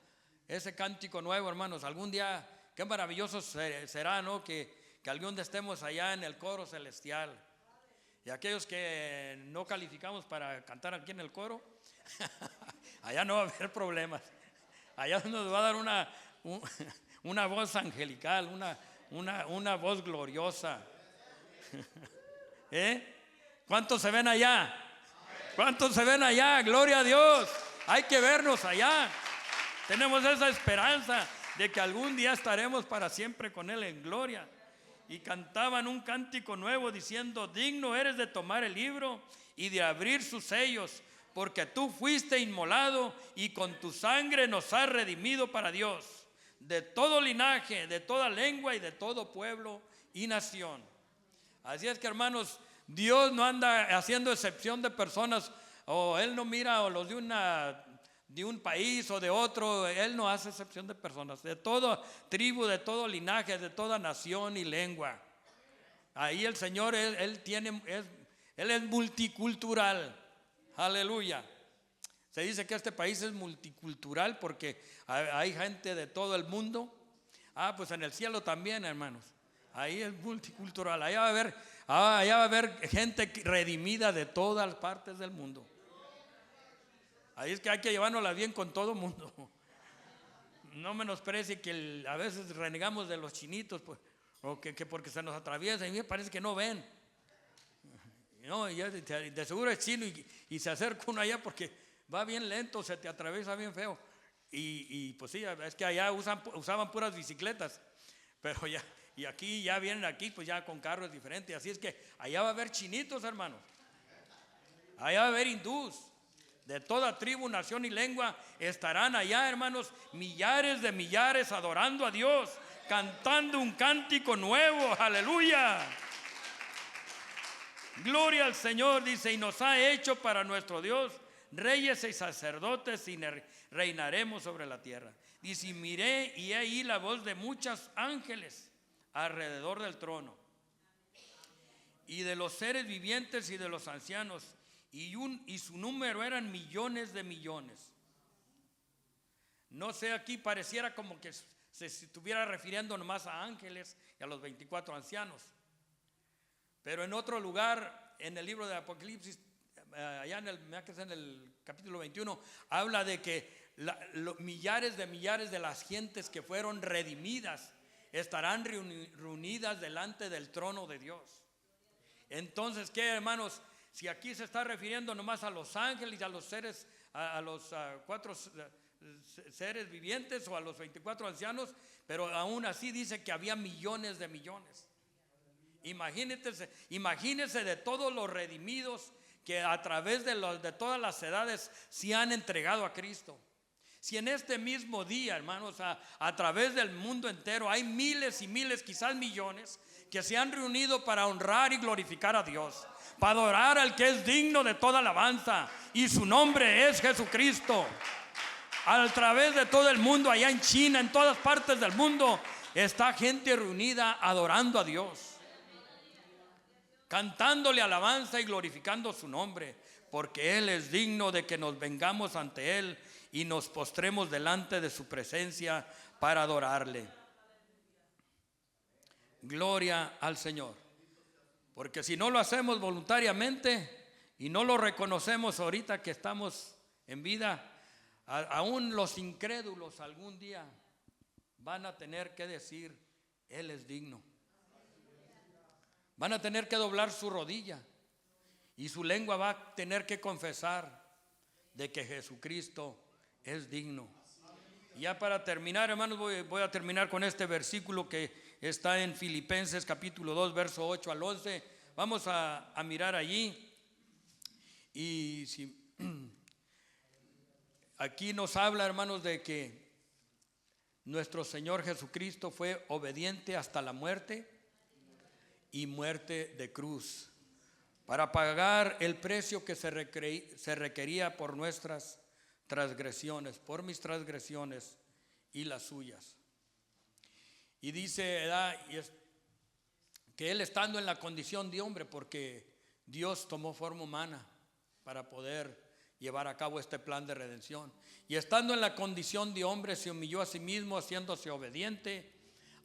Ese cántico nuevo, hermanos, algún día, qué maravilloso será, ¿no? Que algún día estemos allá en el coro celestial. Y aquellos que no calificamos para cantar aquí en el coro, allá no va a haber problemas. Allá nos va a dar una voz angelical, una voz gloriosa. ¿Cuántos se ven allá? ¿Cuántos se ven allá? Gloria a Dios. Hay que vernos allá. Tenemos esa esperanza de que algún día estaremos para siempre con Él en gloria. Y cantaban un cántico nuevo diciendo: digno eres de tomar el libro y de abrir sus sellos, porque tú fuiste inmolado y con tu sangre nos has redimido para Dios, de todo linaje, de toda lengua y de todo pueblo y nación. Así es que, hermanos, Dios no anda haciendo excepción de personas, o Él no mira a los de un país o de otro. Él no hace excepción de personas, de toda tribu, de todo linaje, de toda nación y lengua. Ahí el Señor, Él es multicultural. Aleluya. Se dice que este país es multicultural porque hay gente de todo el mundo. Pues en el cielo también, hermanos. Ahí es multicultural. Allá va a haber gente redimida de todas partes del mundo. Ahí es que hay que llevárnosla bien con todo el mundo. No menosprecie que a veces renegamos de los chinitos, pues, o que porque se nos atraviesa y me parece que no ven. No, y de seguro es chino y se acerca uno allá porque va bien lento, se te atraviesa bien feo. Y pues sí, es que allá usaban puras bicicletas, pero ya, y aquí ya vienen aquí pues ya con carros diferentes. Así es que allá va a haber chinitos, hermanos. Allá va a haber hindús. De toda tribu, nación y lengua estarán allá, hermanos, millares de millares adorando a Dios, cantando un cántico nuevo. Aleluya. Gloria al Señor, dice: y nos ha hecho para nuestro Dios reyes y sacerdotes y reinaremos sobre la tierra. Dice: y miré y he ahí la voz de muchos ángeles alrededor del trono, y de los seres vivientes y de los ancianos, y su número eran millones de millones. No sé, aquí pareciera como que se estuviera refiriendo nomás a ángeles y a los 24 ancianos. Pero en otro lugar, en el libro de Apocalipsis, allá en el capítulo 21, habla de que millares de las gentes que fueron redimidas estarán reunidas delante del trono de Dios. Entonces, ¿qué, hermanos? Si aquí se está refiriendo nomás a los ángeles y a los seres, a los 4 seres vivientes o a los 24 ancianos, pero aún así dice que había millones de millones. Imagínense de todos los redimidos que a través de todas las edades se han entregado a Cristo. Si en este mismo día, hermanos, a través del mundo entero hay miles y miles, quizás millones, que se han reunido para honrar y glorificar a Dios, para adorar al que es digno de toda alabanza, y su nombre es Jesucristo. A través de todo el mundo, allá en China, en todas partes del mundo, está gente reunida adorando a Dios, cantándole alabanza y glorificando su nombre, porque Él es digno de que nos vengamos ante Él y nos postremos delante de su presencia para adorarle. Gloria al Señor. Porque si no lo hacemos voluntariamente y no lo reconocemos ahorita que estamos en vida, aún los incrédulos algún día van a tener que decir: Él es digno. Van a tener que doblar su rodilla y su lengua va a tener que confesar de que Jesucristo es digno. Y ya para terminar, hermanos, voy a terminar con este versículo que está en Filipenses capítulo 2, verso 8 al 11. Vamos a mirar allí. Y si, aquí nos habla, hermanos, de que nuestro Señor Jesucristo fue obediente hasta la muerte y muerte de cruz, para pagar el precio que se requería por nuestras transgresiones, por mis transgresiones y las suyas. Y dice que Él, estando en la condición de hombre, porque Dios tomó forma humana para poder llevar a cabo este plan de redención, y estando en la condición de hombre se humilló a sí mismo, haciéndose obediente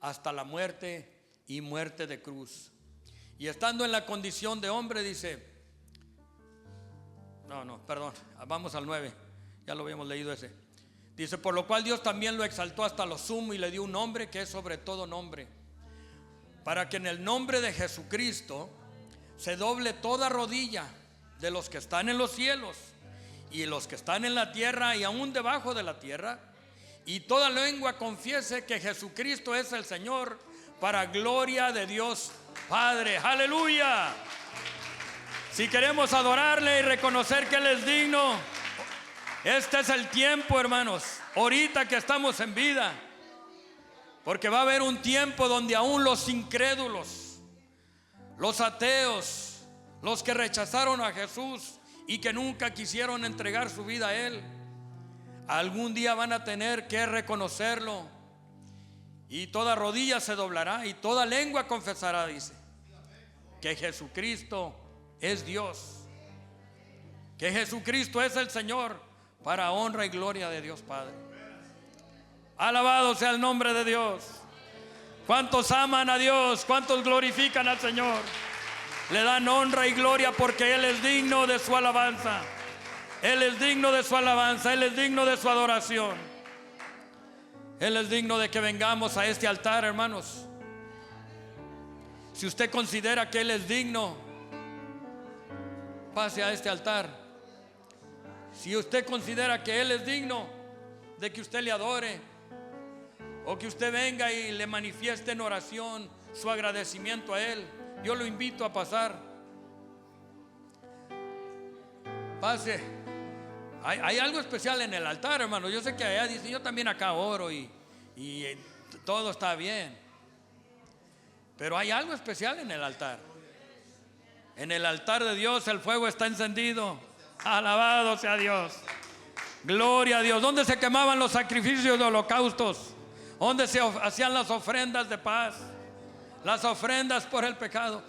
hasta la muerte y muerte de cruz. Y estando en la condición de hombre, dice, vamos al 9, ya lo habíamos leído ese. Dice: por lo cual Dios también lo exaltó hasta lo sumo y le dio un nombre que es sobre todo nombre, para que en el nombre de Jesucristo se doble toda rodilla de los que están en los cielos y los que están en la tierra y aún debajo de la tierra, y toda lengua confiese que Jesucristo es el Señor, para gloria de Dios Padre. Aleluya. Si queremos adorarle y reconocer que Él es digno, este es el tiempo, hermanos, ahorita que estamos en vida, porque va a haber un tiempo donde aún los incrédulos, los ateos, los que rechazaron a Jesús y que nunca quisieron entregar su vida a Él, algún día van a tener que reconocerlo, y toda rodilla se doblará y toda lengua confesará, dice, que Jesucristo es Dios, que Jesucristo es el Señor, para honra y gloria de Dios Padre. Alabado sea el nombre de Dios. ¿Cuántos aman a Dios? ¿Cuántos glorifican al Señor? Le dan honra y gloria porque Él es digno de su alabanza. Él es digno de su alabanza. Él es digno de su adoración. Él es digno de que vengamos a este altar, hermanos. Si usted considera que Él es digno, pase a este altar. Si usted considera que Él es digno de que usted le adore, o que usted venga y le manifieste en oración su agradecimiento a Él, yo lo invito a pasar. Pase. Hay algo especial en el altar, hermano. Yo sé que allá dice: yo también acá oro y todo está bien, pero hay algo especial en el altar. En el altar de Dios el fuego está encendido. Alabado sea Dios. Gloria a Dios. ¿Dónde se quemaban los sacrificios de holocaustos? ¿Dónde se hacían las ofrendas de paz? Las ofrendas por el pecado.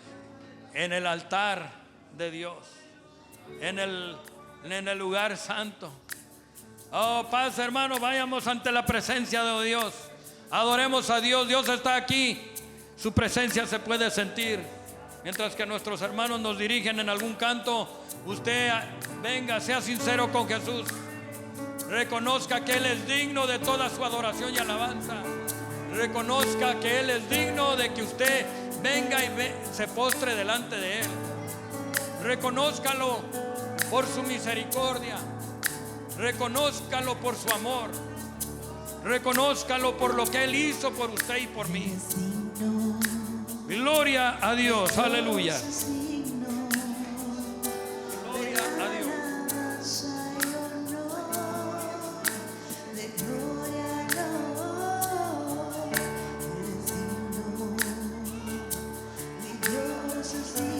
En el altar de Dios, en el lugar santo. Oh, paz, hermano, vayamos ante la presencia de Dios. Adoremos a Dios. Dios está aquí. Su presencia se puede sentir. Mientras que nuestros hermanos nos dirigen en algún canto, usted venga, sea sincero con Jesús. Reconozca que Él es digno de toda su adoración y alabanza. Reconozca que Él es digno de que usted venga y se postre delante de Él. Reconózcalo por su misericordia. Reconózcalo por su amor. Reconózcalo por lo que Él hizo por usted y por mí. Gloria a Dios, aleluya. Gloria a Dios. Dios es